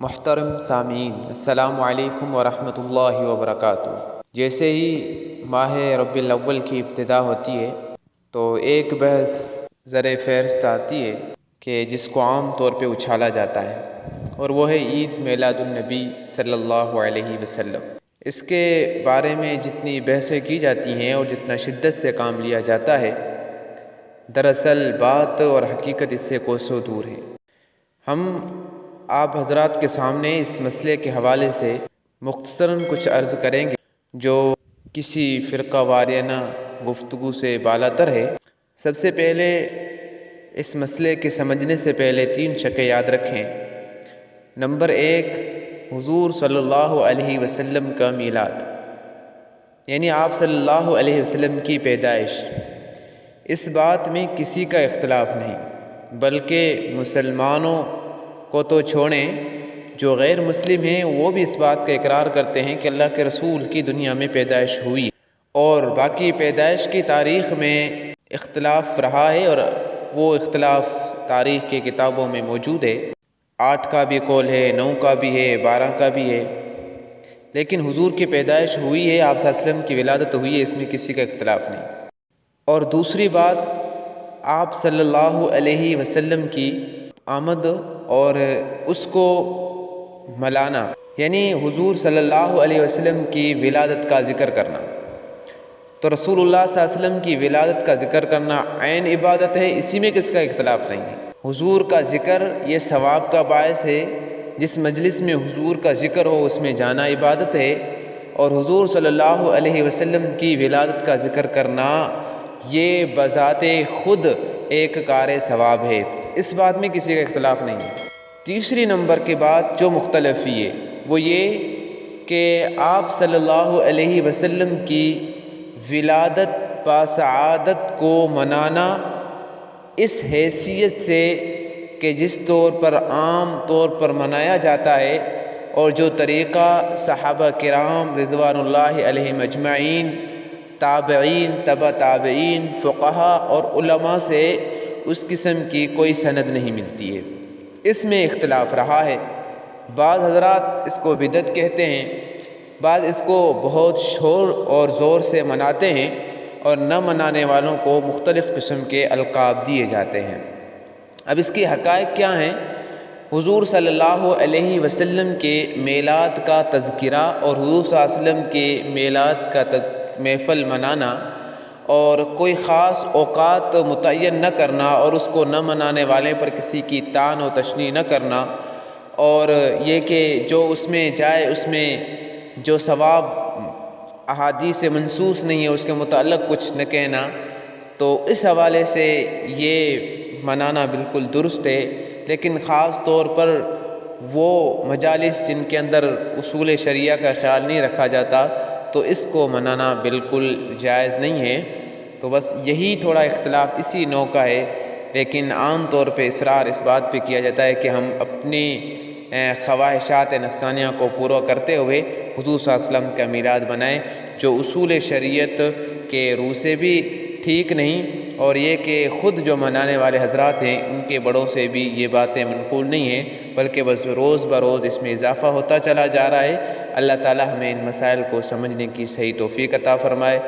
محترم سامعین، السلام علیکم ورحمۃ اللہ وبرکاتہ۔ جیسے ہی ماہ ربیع الاول کی ابتدا ہوتی ہے تو ایک بحث زرِ فہرست آتی ہے کہ جس کو عام طور پہ اچھالا جاتا ہے، اور وہ ہے عید میلاد النبی صلی اللہ علیہ وسلم۔ اس کے بارے میں جتنی بحثیں کی جاتی ہیں اور جتنا شدت سے کام لیا جاتا ہے، دراصل بات اور حقیقت اس سے کوسوں دور ہے۔ ہم آپ حضرات کے سامنے اس مسئلے کے حوالے سے مختصراً کچھ عرض کریں گے جو کسی فرقہ وارانہ گفتگو سے بالاتر ہے۔ سب سے پہلے اس مسئلے کے سمجھنے سے پہلے 3 شقیں یاد رکھیں۔ نمبر 1، حضور صلی اللہ علیہ وسلم کا میلاد، یعنی آپ صلی اللہ علیہ وسلم کی پیدائش۔ اس بات میں کسی کا اختلاف نہیں، بلکہ مسلمانوں کو تو چھوڑیں، جو غیر مسلم ہیں وہ بھی اس بات کا اقرار کرتے ہیں کہ اللہ کے رسول کی دنیا میں پیدائش ہوئی، اور باقی پیدائش کی تاریخ میں اختلاف رہا ہے، اور وہ اختلاف تاریخ کی کتابوں میں موجود ہے۔ 8 کا بھی قول ہے، 9 کا بھی ہے، 12 کا بھی ہے، لیکن حضور کی پیدائش ہوئی ہے، آپ صلی اللہ علیہ وسلم کی ولادت ہوئی ہے، اس میں کسی کا اختلاف نہیں۔ اور دوسری بات، آپ صلی اللہ علیہ وسلم کی آمد اور اس کو ملانا، یعنی حضور صلی اللہ علیہ وسلم کی ولادت کا ذکر کرنا، تو رسول اللہ صلی اللہ علیہ وسلم کی ولادت کا ذکر کرنا عین عبادت ہے، اسی میں کس کا اختلاف نہیں ہے۔ حضور کا ذکر یہ ثواب کا باعث ہے، جس مجلس میں حضور کا ذکر ہو اس میں جانا عبادت ہے، اور حضور صلی اللہ علیہ وسلم کی ولادت کا ذکر کرنا یہ بذات خود ایک کار ثواب ہے، اس بات میں کسی کا اختلاف نہیں ہے۔ تیسری نمبر کے بعد جو مختلف ہے وہ یہ کہ آپ صلی اللہ علیہ وسلم کی ولادت باسعادت کو منانا اس حیثیت سے کہ جس طور پر عام طور پر منایا جاتا ہے، اور جو طریقہ صحابہ کرام رضوان اللہ علیہم اجمعین، تابعین، تبع تابعین، فقہا اور علماء سے اس قسم کی کوئی سند نہیں ملتی ہے، اس میں اختلاف رہا ہے۔ بعض حضرات اس کو بدعت کہتے ہیں، بعض اس کو بہت شور اور زور سے مناتے ہیں، اور نہ منانے والوں کو مختلف قسم کے القاب دیے جاتے ہیں۔ اب اس کی حقائق کیا ہیں؟ حضور صلی اللہ علیہ وسلم کے میلاد کا تذکرہ اور حضور صلی اللہ علیہ وسلم کے میلاد کا محفل منانا، اور کوئی خاص اوقات متعین نہ کرنا، اور اس کو نہ منانے والے پر کسی کی طعن و تشنیع نہ کرنا، اور یہ کہ جو اس میں جائے اس میں جو ثواب احادیث منصوص نہیں ہے اس کے متعلق کچھ نہ کہنا، تو اس حوالے سے یہ منانا بالکل درست ہے۔ لیکن خاص طور پر وہ مجالس جن کے اندر اصول شریعہ کا خیال نہیں رکھا جاتا، تو اس کو منانا بالکل جائز نہیں ہے۔ تو بس یہی تھوڑا اختلاف اسی نوع کا ہے، لیکن عام طور پہ اصرار اس بات پہ کیا جاتا ہے کہ ہم اپنی خواہشات نفسانیہ کو پورا کرتے ہوئے حضور صلی اللہ علیہ وسلم کا میلاد منائیں، جو اصول شریعت کے روح سے بھی ٹھیک نہیں، اور یہ کہ خود جو منانے والے حضرات ہیں ان کے بڑوں سے بھی یہ باتیں منقول نہیں ہیں، بلکہ بس روز بروز اس میں اضافہ ہوتا چلا جا رہا ہے۔ اللہ تعالی ہمیں ان مسائل کو سمجھنے کی صحیح توفیق عطا فرمائے۔